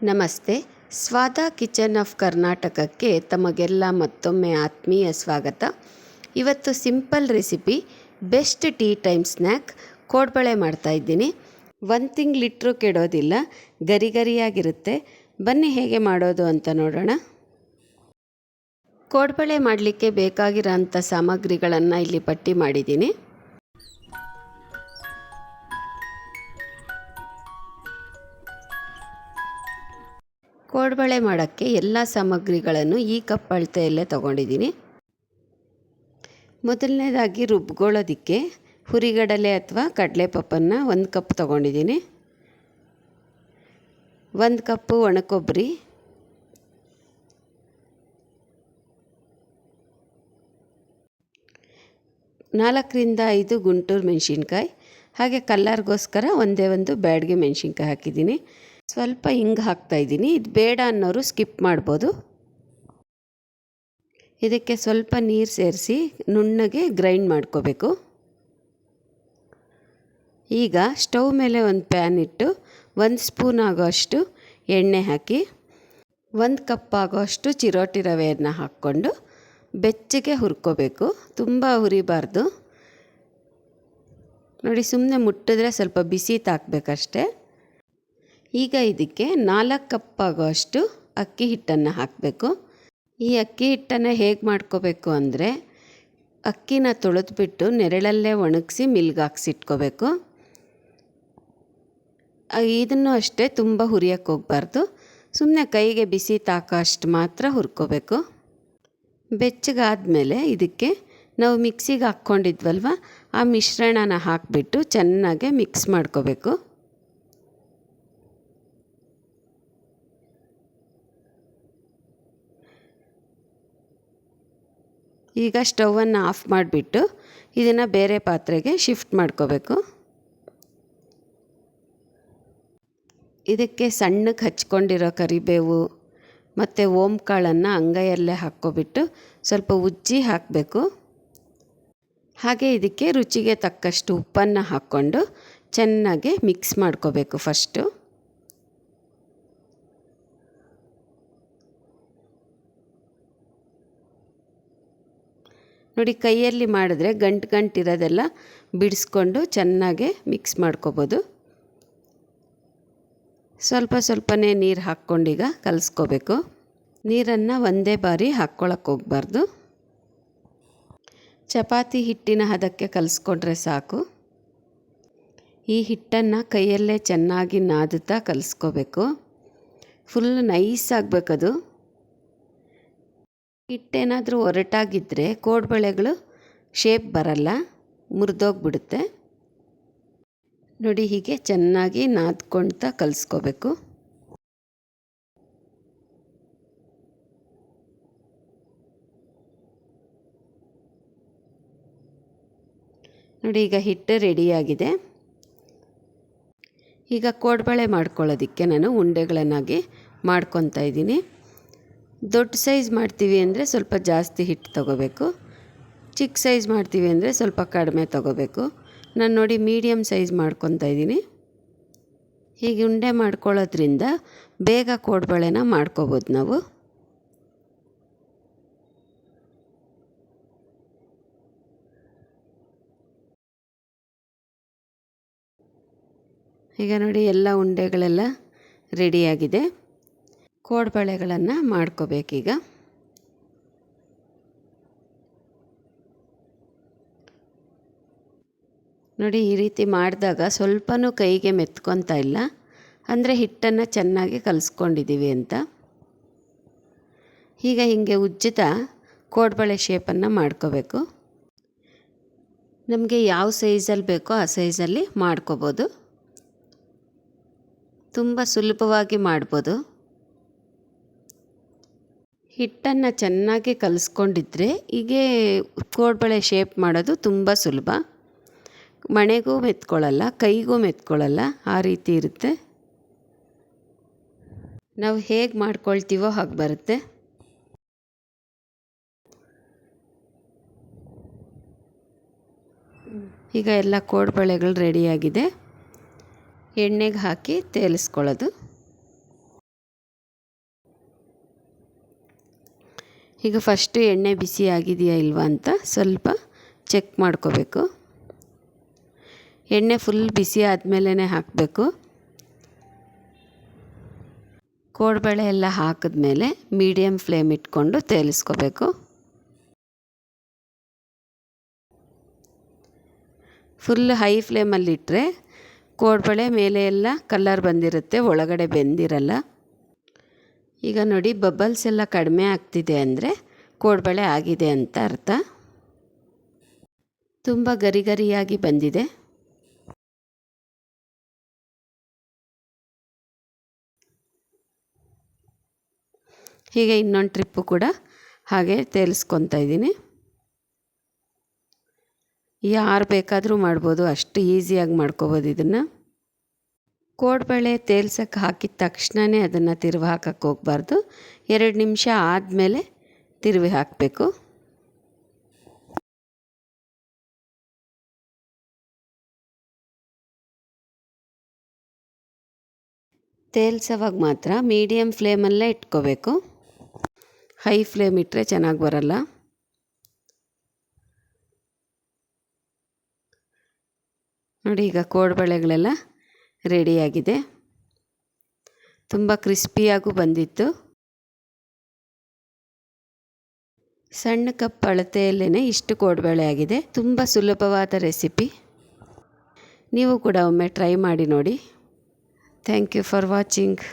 ನಮಸ್ತೆ. ಸ್ವಾದ kitchen of ಕರ್ನಾಟಕಕ್ಕೆ ತಮಗೆಲ್ಲ ಮತ್ತೊಮ್ಮೆ ಆತ್ಮೀಯ ಸ್ವಾಗತ. ಇವತ್ತು simple recipe best tea time snack kodubale ಮಾಡ್ತಾಯಿದ್ದೀನಿ. 1 ತಿಂಗಳಿಟ್ಟರೂ ಕೆಡೋದಿಲ್ಲ, ಗರಿ ಗರಿಯಾಗಿರುತ್ತೆ. ಬನ್ನಿ ಹೇಗೆ ಮಾಡೋದು ಅಂತ ನೋಡೋಣ. ಕೋಡ್ಬಳೆ ಮಾಡಲಿಕ್ಕೆ ಬೇಕಾಗಿರೋಂಥ ಸಾಮಗ್ರಿಗಳನ್ನು ಇಲ್ಲಿ ಪಟ್ಟಿ ಮಾಡಿದ್ದೀನಿ. ಕೋಡ್ಬಳೆ ಮಾಡೋಕ್ಕೆ ಎಲ್ಲ ಸಾಮಗ್ರಿಗಳನ್ನು ಈ ಕಪ್ ಅಳತೆಯಲ್ಲೇ ತೊಗೊಂಡಿದ್ದೀನಿ. ಮೊದಲನೇದಾಗಿ ರುಬ್ಕೊಳ್ಳೋದಕ್ಕೆ ಹುರಿಗಡಲೆ ಅಥವಾ ಕಡಲೆಪಪ್ಪನ್ನು 1 ಕಪ್ ತೊಗೊಂಡಿದ್ದೀನಿ. 1 ಕಪ್ಪು ಒಣಕೊಬ್ಬರಿ, 4ರಿಂದ 5 ಗುಂಟೂರು ಮೆಣಸಿನ್ಕಾಯಿ, ಹಾಗೆ ಕಲ್ಲರ್ಗೋಸ್ಕರ ಒಂದೇ ಒಂದು ಬ್ಯಾಡಗಿ ಮೆಣಸಿನ್ಕಾಯಿ ಹಾಕಿದ್ದೀನಿ. ಸ್ವಲ್ಪ ಹಿಂಗೆ ಹಾಕ್ತಾಯಿದ್ದೀನಿ. ಇದು ಬೇಡ ಅನ್ನೋರು ಸ್ಕಿಪ್ ಮಾಡ್ಬೋದು. ಇದಕ್ಕೆ ಸ್ವಲ್ಪ ನೀರು ಸೇರಿಸಿ ನುಣ್ಣಗೆ ಗ್ರೈಂಡ್ ಮಾಡ್ಕೋಬೇಕು. ಈಗ ಸ್ಟವ್ ಮೇಲೆ ಒಂದು ಪ್ಯಾನ್ ಇಟ್ಟು 1 ಸ್ಪೂನ್ ಆಗೋಷ್ಟು ಎಣ್ಣೆ ಹಾಕಿ 1 ಕಪ್ ಆಗೋಷ್ಟು ಚಿರೋಟಿ ರವೆಯನ್ನು ಹಾಕ್ಕೊಂಡು ಬೆಚ್ಚಗೆ ಹುರ್ಕೋಬೇಕು. ತುಂಬ ಹುರಿಬಾರ್ದು. ನೋಡಿ, ಸುಮ್ಮನೆ ಮುಟ್ಟಿದ್ರೆ ಸ್ವಲ್ಪ ಬಿಸಿ ತಾಕಬೇಕಷ್ಟೆ. ಈಗ ಇದಕ್ಕೆ 4 ಕಪ್ ಆಗೋಷ್ಟು ಅಕ್ಕಿ ಹಿಟ್ಟನ್ನು ಹಾಕಬೇಕು. ಈ ಅಕ್ಕಿ ಹಿಟ್ಟನ್ನು ಹೇಗೆ ಮಾಡ್ಕೋಬೇಕು ಅಂದರೆ, ಅಕ್ಕಿನ ತೊಳೆದ್ಬಿಟ್ಟು ನೆರಳಲ್ಲೇ ಒಣಗಿಸಿ ಮಿಲ್ಗೆ ಹಾಕ್ಸಿಟ್ಕೋಬೇಕು. ಇದನ್ನು ಅಷ್ಟೇ ತುಂಬ ಹುರಿಯೋಕ್ಕೆ ಹೋಗಬಾರ್ದು. ಸುಮ್ಮನೆ ಕೈಗೆ ಬಿಸಿ ತಾಕೋ ಅಷ್ಟು ಮಾತ್ರ ಹುರ್ಕೋಬೇಕು. ಬೆಚ್ಚಗಾದಮೇಲೆ ಇದಕ್ಕೆ ನಾವು ಮಿಕ್ಸಿಗೆ ಹಾಕ್ಕೊಂಡಿದ್ವಲ್ವ, ಆ ಮಿಶ್ರಣನ ಹಾಕಿಬಿಟ್ಟು ಚೆನ್ನಾಗಿ ಮಿಕ್ಸ್ ಮಾಡ್ಕೋಬೇಕು. ಈಗ ಸ್ಟವನ್ನು ಆಫ್ ಮಾಡಿಬಿಟ್ಟು ಇದನ್ನು ಬೇರೆ ಪಾತ್ರೆಗೆ ಶಿಫ್ಟ್ ಮಾಡ್ಕೋಬೇಕು. ಇದಕ್ಕೆ ಸಣ್ಣಕ್ಕೆ ಹಚ್ಕೊಂಡಿರೋ ಕರಿಬೇವು ಮತ್ತು ಓಂಕಾಳನ್ನು ಅಂಗೈಯಲ್ಲೇ ಹಾಕ್ಕೊಬಿಟ್ಟು ಸ್ವಲ್ಪ ಉಜ್ಜಿ ಹಾಕಬೇಕು. ಹಾಗೆ ಇದಕ್ಕೆ ರುಚಿಗೆ ತಕ್ಕಷ್ಟು ಉಪ್ಪನ್ನು ಹಾಕ್ಕೊಂಡು ಚೆನ್ನಾಗಿ ಮಿಕ್ಸ್ ಮಾಡ್ಕೋಬೇಕು ಫಸ್ಟು. ನೋಡಿ, ಕೈಯಲ್ಲಿ ಮಾಡಿದ್ರೆ ಗಂಟಿರೋದೆಲ್ಲ ಬಿಡಿಸ್ಕೊಂಡು ಚೆನ್ನಾಗೆ ಮಿಕ್ಸ್ ಮಾಡ್ಕೋಬೋದು. ಸ್ವಲ್ಪ ಸ್ವಲ್ಪನೇ ನೀರು ಹಾಕ್ಕೊಂಡೀಗ ಕಲಿಸ್ಕೋಬೇಕು. ನೀರನ್ನು ಒಂದೇ ಬಾರಿ ಹಾಕ್ಕೊಳಕ್ಕೆ ಹೋಗಬಾರ್ದು. ಚಪಾತಿ ಹಿಟ್ಟಿನ ಹದಕ್ಕೆ ಕಲಿಸ್ಕೊಂಡ್ರೆ ಸಾಕು. ಈ ಹಿಟ್ಟನ್ನು ಕೈಯಲ್ಲೇ ಚೆನ್ನಾಗಿ ನಾದುತ್ತಾ ಕಲಿಸ್ಕೋಬೇಕು. ಫುಲ್ ನೈಸ್ ಆಗಬೇಕದು. ಹಿಟ್ಟೇನಾದರೂ ಒರಟಾಗಿದ್ದರೆ ಕೋಡ್ಬಳೆಗಳು ಶೇಪ್ ಬರಲ್ಲ, ಮುರಿದೋಗ್ಬಿಡುತ್ತೆ. ನೋಡಿ, ಹೀಗೆ ಚೆನ್ನಾಗಿ ನಾದ್ಕೊಳ್ತಾ ಕಲಿಸ್ಕೋಬೇಕು. ನೋಡಿ, ಈಗ ಹಿಟ್ಟು ರೆಡಿಯಾಗಿದೆ. ಈಗ ಕೋಡ್ಬಳೆ ಮಾಡ್ಕೊಳ್ಳೋದಕ್ಕೆ ನಾನು ಉಂಡೆಗಳನ್ನಾಗಿ ಮಾಡ್ಕೊತಾ ಇದ್ದೀನಿ. ದೊಡ್ಡ ಸೈಜ್ ಮಾಡ್ತೀವಿ ಅಂದರೆ ಸ್ವಲ್ಪ ಜಾಸ್ತಿ ಹಿಟ್ಟು ತೊಗೋಬೇಕು. ಚಿಕ್ಕ ಸೈಜ್ ಮಾಡ್ತೀವಿ ಅಂದರೆ ಸ್ವಲ್ಪ ಕಡಿಮೆ ತೊಗೋಬೇಕು. ನಾನು ನೋಡಿ ಮೀಡಿಯಮ್ ಸೈಜ್ ಮಾಡ್ಕೊತಾ ಇದ್ದೀನಿ. ಹೀಗೆ ಉಂಡೆ ಮಾಡ್ಕೊಳ್ಳೋದ್ರಿಂದ ಬೇಗ ಕೋಡ್ಬಳೆನ ಮಾಡ್ಕೋಬೋದು ನಾವು. ಈಗ ನೋಡಿ, ಎಲ್ಲ ಉಂಡೆಗಳೆಲ್ಲ ರೆಡಿಯಾಗಿದೆ. ಕೋಡ್ಬಳೆಗಳನ್ನು ಮಾಡ್ಕೋಬೇಕೀಗ. ನೋಡಿ, ಈ ರೀತಿ ಮಾಡಿದಾಗ ಸ್ವಲ್ಪನೂ ಕೈಗೆ ಮೆತ್ಕೊತಾ ಇಲ್ಲ, ಅಂದರೆ ಹಿಟ್ಟನ್ನು ಚೆನ್ನಾಗಿ ಕಲಿಸ್ಕೊಂಡಿದ್ದೀವಿ ಅಂತ. ಈಗ ಹೀಗೆ ಉಜ್ಜುತ್ತಾ ಕೋಡ್ಬಳೆ ಶೇಪನ್ನು ಮಾಡ್ಕೋಬೇಕು. ನಮಗೆ ಯಾವ ಸೈಜಲ್ಲಿ ಬೇಕೋ ಆ ಸೈಜಲ್ಲಿ ಮಾಡ್ಕೋಬೋದು. ತುಂಬ ಸುಲಭವಾಗಿ ಮಾಡ್ಬೋದು. ಹಿಟ್ಟನ್ನು ಚೆನ್ನಾಗಿ ಕಲಿಸ್ಕೊಂಡಿದ್ರೆ ಹೀಗೆ ಕೋಡ್ಬಳೆ ಶೇಪ್ ಮಾಡೋದು ತುಂಬ ಸುಲಭ. ಮಣೆಗೂ ಮೆತ್ಕೊಳ್ಳಲ್ಲ, ಕೈಗೂ ಮೆತ್ಕೊಳ್ಳಲ್ಲ, ಆ ರೀತಿ ಇರುತ್ತೆ. ನಾವು ಹೇಗೆ ಮಾಡ್ಕೊಳ್ತೀವೋ ಹಾಗೆ ಬರುತ್ತೆ. ಈಗ ಎಲ್ಲ ಕೋಡ್ಬಳೆಗಳು ರೆಡಿಯಾಗಿದೆ. ಎಣ್ಣೆಗೆ ಹಾಕಿ ತೇಲಿಸ್ಕೊಳ್ಳೋದು. ಈಗ ಫಸ್ಟು ಎಣ್ಣೆ ಬಿಸಿ ಆಗಿದೆಯಾ ಇಲ್ವಾ ಅಂತ ಸ್ವಲ್ಪ ಚೆಕ್ ಮಾಡ್ಕೋಬೇಕು. ಎಣ್ಣೆ ಫುಲ್ ಬಿಸಿ ಆದಮೇಲೆ ಹಾಕಬೇಕು. ಕೋಡ್ಬಳೆ ಎಲ್ಲ ಹಾಕಿದ್ಮೇಲೆ ಮೀಡಿಯಮ್ ಫ್ಲೇಮ್ ಇಟ್ಕೊಂಡು ತೇಲಿಸ್ಕೋಬೇಕು. ಫುಲ್ ಹೈ ಫ್ಲೇಮಲ್ಲಿಟ್ಟರೆ ಕೋಡ್ಬಳೆ ಮೇಲೆ ಎಲ್ಲ ಕಲರ್ ಬಂದಿರುತ್ತೆ, ಒಳಗಡೆ ಬೆಂದಿರಲ್ಲ. ಈಗ ನೋಡಿ ಬಬಲ್ಸ್ ಎಲ್ಲ ಕಡಿಮೆ ಆಗ್ತಿದೆ ಅಂದರೆ ಕೋಡ್ಬಳೆ ಆಗಿದೆ ಅಂತ ಅರ್ಥ. ತುಂಬ ಗರಿ ಗರಿಯಾಗಿ ಬಂದಿದೆ. ಹೀಗೆ ಇನ್ನೊಂದು ಟ್ರಿಪ್ಪು ಕೂಡ ಹಾಗೆ ತೇಲಿಸ್ಕೊತಾ ಇದ್ದೀನಿ. ಯಾರು ಬೇಕಾದರೂ ಮಾಡ್ಬೋದು, ಅಷ್ಟು ಈಸಿಯಾಗಿ ಮಾಡ್ಕೋಬೋದು ಇದನ್ನು. ಕೋಡ್ಬಳೆ ತೇಲ್ಸಕ್ಕೆ ಹಾಕಿದ ತಕ್ಷಣವೇ ಅದನ್ನು ತಿರುವಿ ಹಾಕಕ್ಕೆ ಹೋಗಬಾರ್ದು. 2 ನಿಮಿಷ ಆದಮೇಲೆ ತಿರುವಿ ಹಾಕಬೇಕು. ತೇಲ್ಸೋವಾಗ ಮಾತ್ರ ಮೀಡಿಯಮ್ ಫ್ಲೇಮಲ್ಲೇ ಇಟ್ಕೋಬೇಕು. ಹೈ ಫ್ಲೇಮ್ ಇಟ್ಟರೆ ಚೆನ್ನಾಗಿ ಬರಲ್ಲ. ನೋಡಿ ಈಗ ಕೋಡ್ಬಳೆಗಳೆಲ್ಲ ರೆಡಿಯಾಗಿದೆ. ತುಂಬ ಕ್ರಿಸ್ಪಿಯಾಗೂ ಬಂದಿತ್ತು. ಸಣ್ಣ ಕಪ್ ಅಳತೆಯಲ್ಲೇ ಇಷ್ಟು ಕೋಡ್ಬಳೆ ಆಗಿದೆ. ತುಂಬ ಸುಲಭವಾದ ರೆಸಿಪಿ. ನೀವು ಕೂಡ ಒಮ್ಮೆ ಟ್ರೈ ಮಾಡಿ ನೋಡಿ. Thank you for watching.